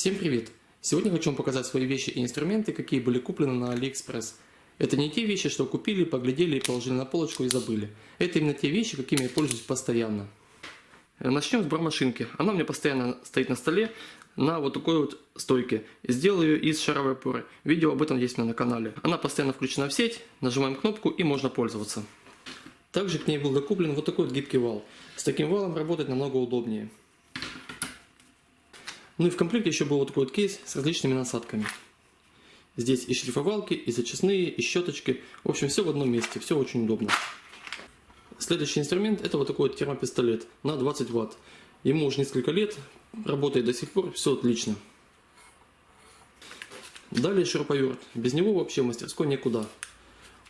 Всем привет! Сегодня хочу вам показать свои вещи и инструменты, какие были куплены на AliExpress. Это не те вещи, что купили, поглядели и положили на полочку и забыли. Это именно те вещи, какими я пользуюсь постоянно. Начнем с бормашинки. Она у меня постоянно стоит на столе на вот такой вот стойке. Сделаю ее из шаровой опоры. Видео об этом есть у меня на канале. Она постоянно включена в сеть, нажимаем кнопку и можно пользоваться. Также к ней был докуплен вот такой вот гибкий вал. С таким валом работать намного удобнее. Ну и в комплекте еще был вот такой вот кейс с различными насадками. Здесь и шлифовалки, и зачистные, и щеточки. В общем, все в одном месте, все очень удобно. Следующий инструмент — это вот такой вот термопистолет на 20 Вт. Ему уже несколько лет, работает до сих пор, все отлично. Далее шуруповерт. Без него вообще в мастерской никуда.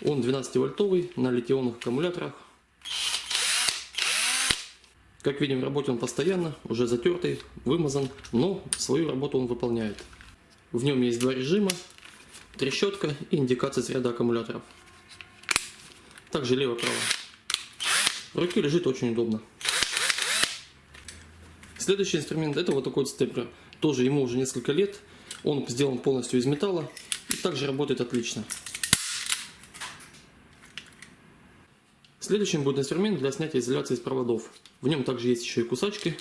Он 12-вольтовый, на литий-ионных аккумуляторах. Как видим, работает он постоянно, уже затертый, вымазан, но свою работу он выполняет. В нем есть два режима, трещотка и индикация заряда аккумуляторов. Также лево-право. В руке лежит очень удобно. Следующий инструмент — это вот такой вот степлер. Тоже ему уже несколько лет, он сделан полностью из металла и также работает отлично. Следующим будет инструмент для снятия изоляции из проводов. В нем также есть еще и кусачки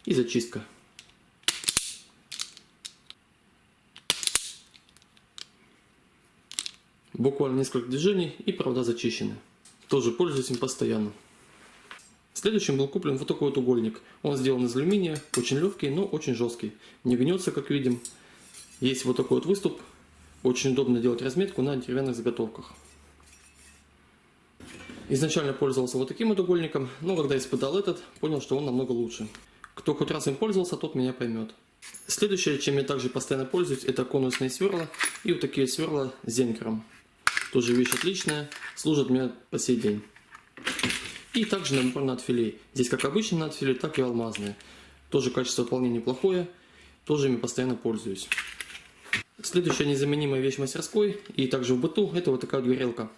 и зачистка. Буквально несколько движений и провода зачищены. Тоже пользуюсь им постоянно. Следующим был куплен вот такой вот угольник. Он сделан из алюминия, очень легкий, но очень жесткий. Не гнется, как видим. Есть вот такой вот выступ. Очень удобно делать разметку на деревянных заготовках. Изначально пользовался вот таким вот угольником, но когда испытал этот, понял, что он намного лучше. Кто хоть раз им пользовался, тот меня поймет. Следующее, чем я также постоянно пользуюсь, это конусные сверла и вот такие сверла с зенкером. Тоже вещь отличная, служат мне по сей день. И также набор надфилей. Здесь как обычные надфили, так и алмазные. Тоже качество вполне неплохое, тоже ими постоянно пользуюсь. Следующая незаменимая вещь в мастерской и также в быту — это вот такая вот горелка.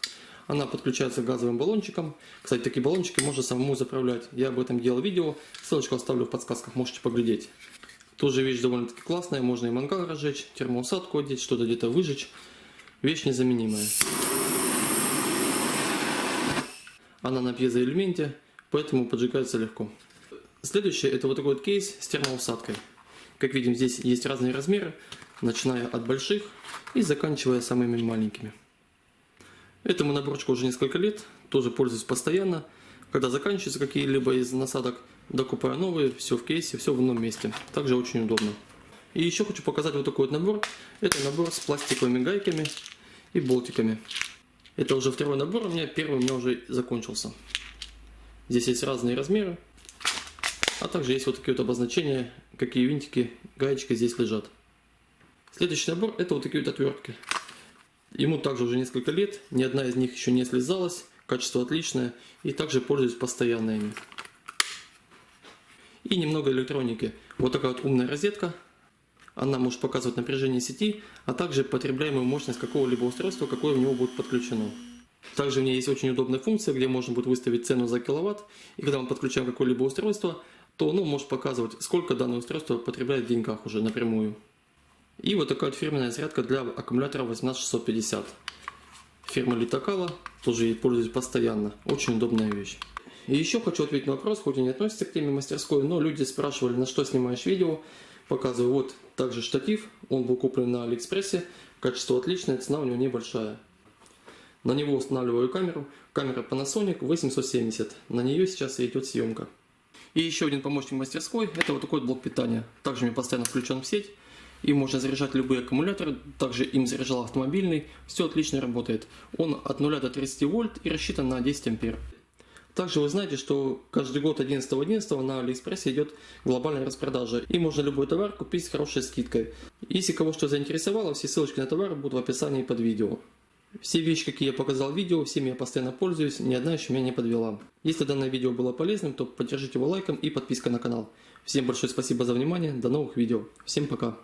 Она подключается к газовым баллончикам. Кстати, такие баллончики можно самому заправлять. Я об этом делал видео. Ссылочку оставлю в подсказках, можете поглядеть. Тоже вещь довольно-таки классная. Можно и мангал разжечь, термоусадку одеть, что-то где-то выжечь. Вещь незаменимая. Она на пьезоэлементе, поэтому поджигается легко. Следующее — это вот такой вот кейс с термоусадкой. Как видим, здесь есть разные размеры, начиная от больших и заканчивая самыми маленькими. Этому наборчику уже несколько лет, тоже пользуюсь постоянно. Когда заканчиваются какие-либо из насадок, докупаю новые, все в кейсе, все в одном месте. Также очень удобно. И еще хочу показать вот такой вот набор. Это набор с пластиковыми гайками и болтиками. Это уже второй набор, у меня первый у меня уже закончился. Здесь есть разные размеры, а также есть вот такие вот обозначения, какие винтики, гаечки здесь лежат. Следующий набор — это вот такие вот отвертки. Ему также уже несколько лет, ни одна из них еще не слезалась, качество отличное, и также пользуюсь постоянно ими. И немного электроники. Вот такая вот умная розетка. Она может показывать напряжение сети, а также потребляемую мощность какого-либо устройства, какое в него будет подключено. Также у нее есть очень удобная функция, где можно будет выставить цену за киловатт, и когда мы подключаем какое-либо устройство, то оно может показывать, сколько данное устройство потребляет в деньгах уже напрямую. И вот такая вот фирменная зарядка для аккумулятора 18650. Фирма Litokala, тоже ей пользуюсь постоянно. Очень удобная вещь. И еще хочу ответить на вопрос, хоть и не относится к теме мастерской, но люди спрашивали, на что снимаешь видео. Показываю вот также штатив. Он был куплен на Алиэкспрессе. Качество отличное, цена у него небольшая. На него устанавливаю камеру. Камера Panasonic 870. На нее сейчас и идет съемка. И еще один помощник мастерской — это вот такой блок питания. Также у меня постоянно включен в сеть. Им можно заряжать любые аккумуляторы, также им заряжал автомобильный, все отлично работает. Он от 0 до 30 вольт и рассчитан на 10 ампер. Также вы знаете, что каждый год 11.11 на Алиэкспрессе идет глобальная распродажа, и можно любой товар купить с хорошей скидкой. Если кого что заинтересовало, все ссылочки на товар будут в описании под видео. Все вещи, какие я показал в видео, всеми я постоянно пользуюсь, ни одна еще меня не подвела. Если данное видео было полезным, то поддержите его лайком и подпиской на канал. Всем большое спасибо за внимание, до новых видео, всем пока!